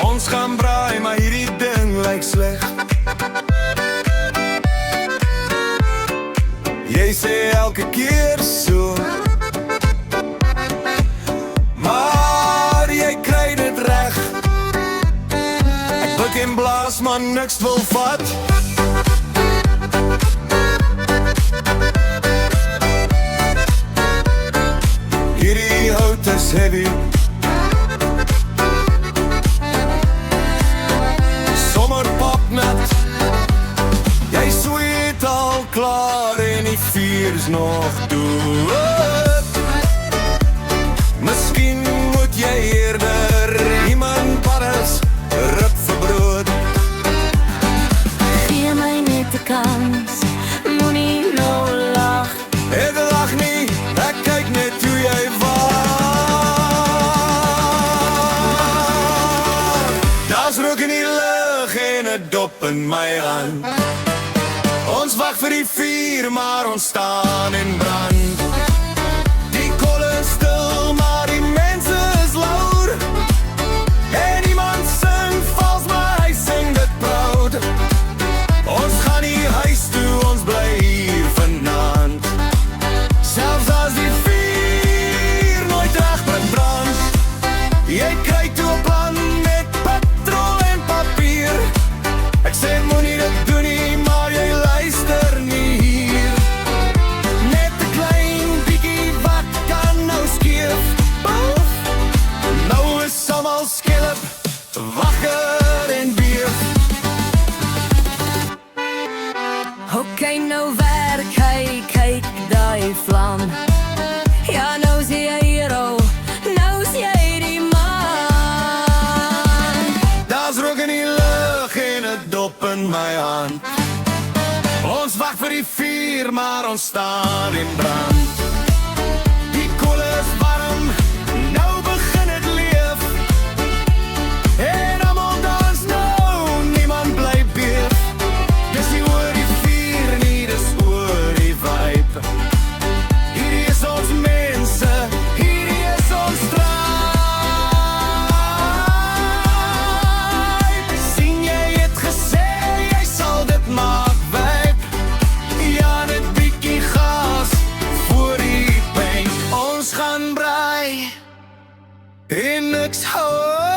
Ons gaan braai, maar hierdie ding lyk sleg. Jy sê elke keer so, maar jy kry dit reg. Ek pik en blaas, maar niks wil vat. Hierdie hout is heavy. Sommer popnat. Jy sweet al klaar en die vuur is nog dood. Miskien moet jy eerder iemand paddels rip vir brood. Gee my net 'n kans, moenie nou lag. Ek lag nie, ek kyk net hoe jy waak. Daar's rook in die lug en 'n dop in my hand. Ons wag vir die vuur, maar ons staan en brand. Die kolle is stil, maar die mense is loud. En iemand sing vals, maar hy sing dit proud. Ons gaan nie huis toe, ons bly hier vanaand. Selfs as die vuur nooit reg brand. Jy kry toe 'n plan met petrol en papier. Ek sê moenie dit doen nie, maar jy luister nie hier. Net 'n klein bietjie, wat kan nou skeef? Boef. Nou is almal skelp, wakker en beef. Okay, nou werk hy, kyk daai vlam. Ja, nou sien jy hero, nou sien jy die man. Daar's rook in die lug en 'n dop in my hand. Ons wag vir die vuur, maar ons staan en brand. Die kolle is warm, nou begin het leef. En almal dans nou, niemand bly beef. Dis nie oor die vuur nie, dis oor die vibe. Hierdie is ons mense, hierdie is ons tribe. Sien jy het gesê, jy sal dit maak wyk. Ja, net bietjie gas voor die pyn. Ons gaan braai en niks hou